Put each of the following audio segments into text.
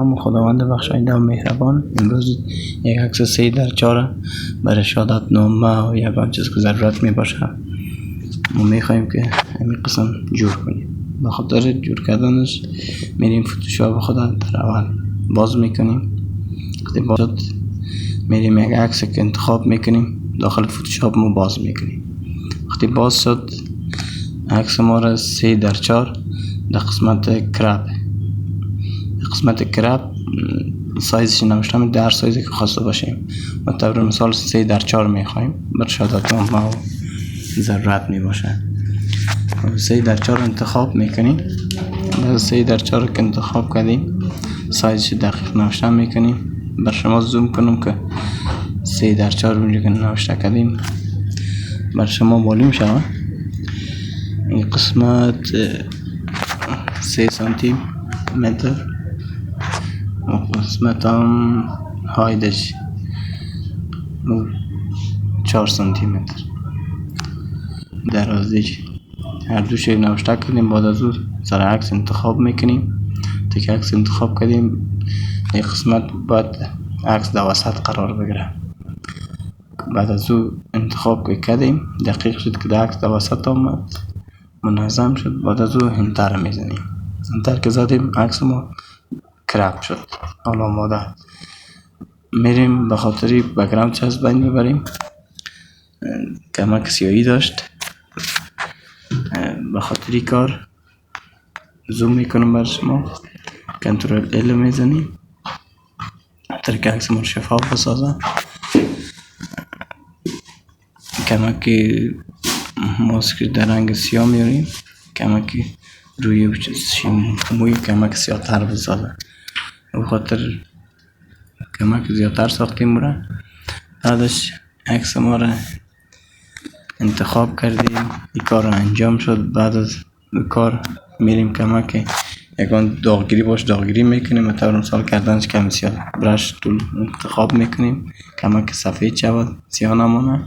نام خداوند بخشاینده و مهربان. امروز یک عکس 3x4 برای شهادت نامه و یگان چیز که ضرورت می باشه ما می خواهیم که همین قسم جور کنیم. به خاطر جور کردنش میریم فتوشاپ خدا در اول باز میکنیم. وقتی باز شد میریم یک عکس که انتخاب میکنیم داخل فتوشاپ ما باز میکنیم. وقتی باز شد عکس ما را 3x4 در قسمت کرپ سایزش نوشتم در سایزی که خواسته باشیم. ما طور مثال 3x4 میخوایم بر شهادت نامه و ضرورت می باشه. 3x4 انتخاب میکنیم. بعد 3x4 که انتخاب کردیم سایزش دقیق نوشته میکنیم. بر شما زوم کنم که 3x4 اونجا که نوشته کردیم بر شما معلوم شود. این قسمت 3 سانتی متر و قسمت هم هایدش 4 سانتی متر درازیش هر دوش نوشته کردیم. بعد از اون سر عکس انتخاب میکنیم. تا که عکس انتخاب کردیم این قسمت باید عکس در وسط قرار بگیره. بعد از اون انتخاب کردیم دقیق شد که عکس در وسط آمد منظم شد. بعد از اون انتر میزنیم. انتر که زدیم عکس ما کرپ شد. حالا آماده میریم به خاطری بک‌گراند چسب بین ببریم. کمک سیاهی داشت به خاطری کار زوم میکنم بر شما. کنترل ال میزنیم تا که عکس ما شفاف بسازه. کمک ماسک در رنگ سیاه میاریم. کمک روی موی کمک سیاه تر بسازه. به خاطر کمک زیادتر ساختیم برای بعدش عکس ما را انتخاب کردیم. این کار را انجام شد. بعد از کار میریم کمک یکان داغگیری باش داغگیری میکنیم. طور مثال کردنش کم سیاه برش طول انتخاب میکنیم کمک سفید شود سیاه نمانه.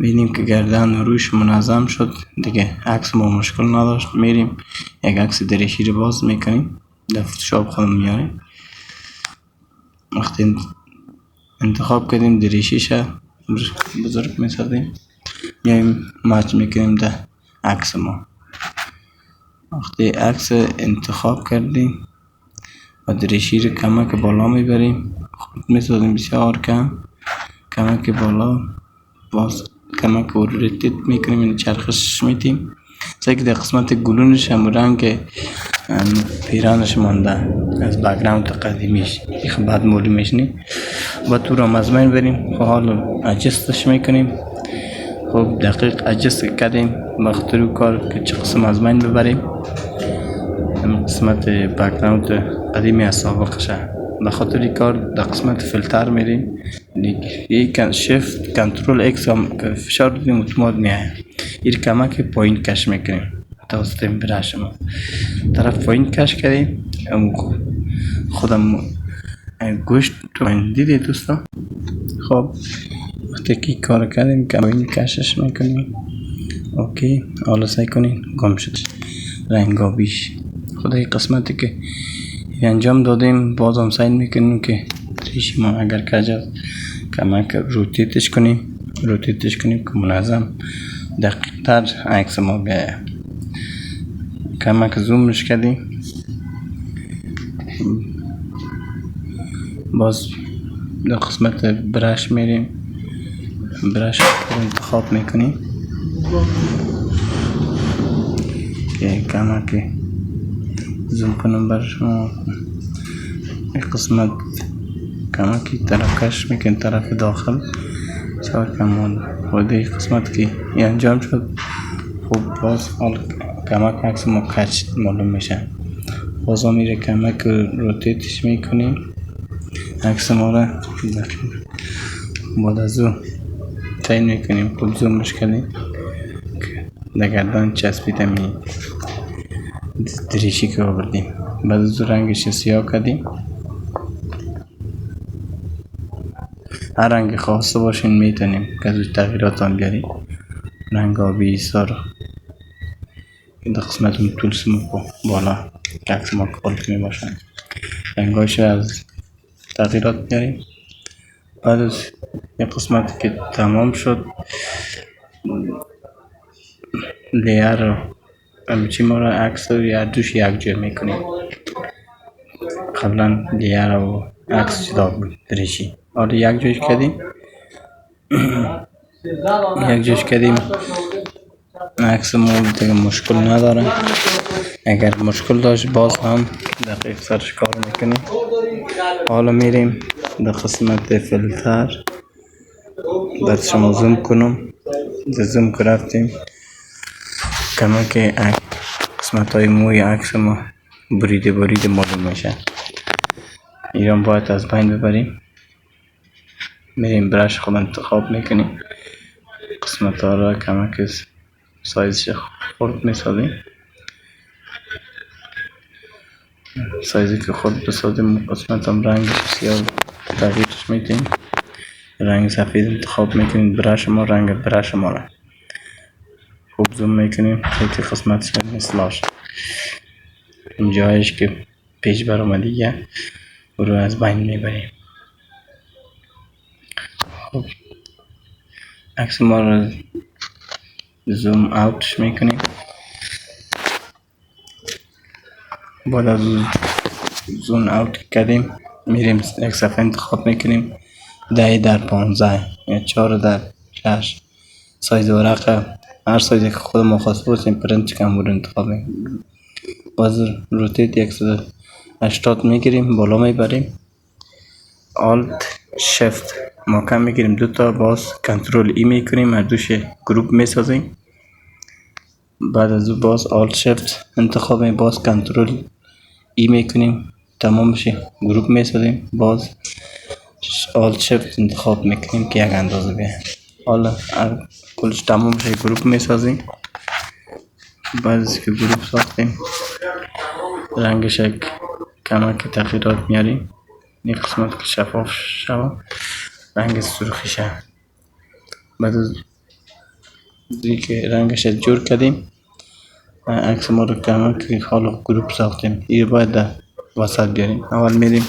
بینیم که گردن و روش منظم شد دیگه عکس ما مشکل نداشت. میریم یک عکس دریشی رو باز میکنیم در فتوشاپ خودم میاریم. وقتی انتخاب کردیم دریشیش بزرگ میسازیم میایم مچ میکنیم در عکس ما. وقتی عکس انتخاب کردیم و دریشی رو کمک بالا میبریم خود میسازیم بسیار کم کمک بالا باز کمک روتیت میکنیم این چرخش میتیم. که در قسمت گلونش هم رنگ پیرانش مانده از بک‌گراند قدیمیش این بعد معلومش نی. با تو را مزمین بریم حالا اجستش میکنیم. خب دقیق اجست کردیم بخاطر کار که چه قسم مزمین ببریم این قسمت بک‌گراند قدیمی از سابقشه. بخاطر کار در قسمت فیلتر میریم یک شیفت کنترل ایکس هم که فشار بدیم اتومات میاد. این کمک پایین کش میکنیم توسط این برش ما طرف پایین کش کردیم. خودم گوشت تو دیدی دوستا. خب وقتی که کار کردیم که پایین کشش میکنیم اوکی. حالا سعی کنین گم شد رنگ آبیش. خدای قسمتی که انجام دادیم باز هم سعی میکنیم که ریشی ما اگر کجا کمک روتیتش کنیم که منظم دقیق تر عکس ما بیاید. کمک زومش کردیم باز در قسمت برش میریم برش انتخاب میکنیم که کمک زوم کنم بر شما. این قسمت کمکی طرف کش میکن طرف داخل چهار کمان خود این قسمت که انجام شد. خب باز حال کمک عکس ما کچ معلوم میشه. باز هم میره کمک روتیتش میکنیم عکس ما را بعد از اون تعیین میکنیم. خب زومش کردیم در گردن چسبیده می دریشی که آوردیم. بعد از رنگش سیاه کردیم. هر رنگ خواسته باشین میتونیم که از تغییرات هم بیاریم. رنگ آبی سر این قسمت طول سمو بالا که عکس ما کالک می باشن. رنگاش از تغییرات میاریم. بعد از یک قسمتی که تمام شد لیر رو همچی ما رو عکس رو یا دوش یک جای میکنیم. قبلا لیر و عکس جدا بود دریشی، حالا یک جایش کردیم عکس ما دیگه مشکل نداره. اگر مشکل داشت باز هم دقیق سرش کار میکنیم. حالا میریم در قسمت فیلتر. بعد شما زوم کنم، در زوم که رفتیم کما که قسمت های موی عکس ما بریده معلوم میشه. ایران باید از بین ببریم. میریم برش خود انتخاب میکنیم، قسمت ها را کما که سایزش خورد میسازیم. سایزی که خود بسازیم قسمت هم رنگش سیاه تغییرش میدیم. رنگ سفید انتخاب میکنیم. برش ما رنگ برش ما را خوب زوم میکنیم که قسمتش مثلاش این جایش که پیش بر اومدیه رو از بین میبریم. خب عکس ما رو زوم اوتش میکنیم. بعد از زوم اوت کردیم میریم یک صفحه انتخاب میکنیم 10x15 یا 4x6 سایز ورقه هر سایزی که خود ما خواسته باشیم پرینت کم رو انتخاب میکنیم. باز روتیت 180 میگیریم بالا میبریم. آلت شفت محکم میگیریم دوتا، باز کنترل ای میکنیم هر دوش گروپ میسازیم. بعد از او باز آلت شفت انتخاب میکنیم، باز کنترل ای میکنیم تمام بشه گروپ میسازیم. باز آلت شفت انتخاب میکنیم که یک اندازه بیه. حالا کلش تمام بشه گروپ میسازیم. بعد از که گروپ ساختیم رنگش کمک تغییرات میاریم. این قسمت که شفاف شد رنگ سرخی شد. بعد از که رنگش جور کردیم عکس ما رو کمک حالا گروپ ساختیم. این باید در وسط بیاریم. اول میریم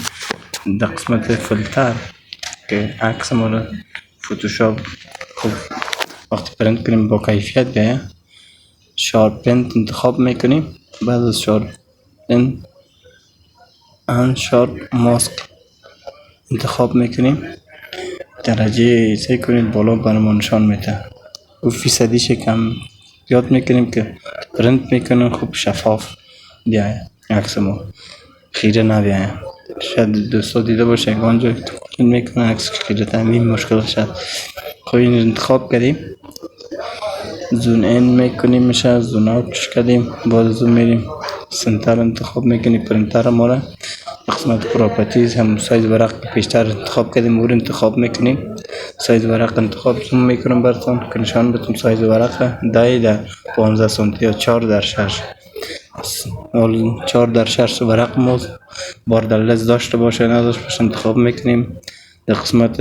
در قسمت فیلتر که عکس ما رو فوتوشاپ خوب وقتی پرینت کنیم با کیفیت بیایه شارپ پرینت انتخاب میکنیم. بعد از شارپ پرینت ان شارپ ماسک انتخاب میکنیم. درجه سعی کنید بالا برمان نشان میده و فیصدیش کم یاد میکنیم که پرینت میکنیم خوب شفاف بیایه عکس ما خیره نبیایه. شاید دوستا دیده باشه اونجا پرینت میکنه عکس خیره تمیم مشکل شد. خب این انتخاب کردیم زون این میکنیم میشه زون اوتش کردیم. بعد زون میریم سنتر انتخاب میکنیم پرینتر ما را. قسمت پراپرتیز هم سایز ورق پیشتر انتخاب کردیم اور انتخاب میکنیم. سایز ورق انتخاب زوم میکنم براتون که نشان بدم سایز ورق 10x15 سانتی یا 4x6. 4x6 ورق ما باردلز داشته باشه نداشته باشه انتخاب میکنیم. در قسمت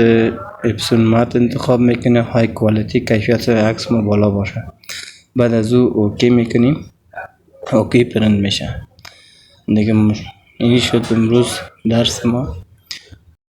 اپسون مات انتخاب میکنیم های کوالیتی کیفیت عکس ما بالا باشه. بعد از او اوکی میکنیم اوکی پرینت میشه دیگه. این شد امروز درس ما.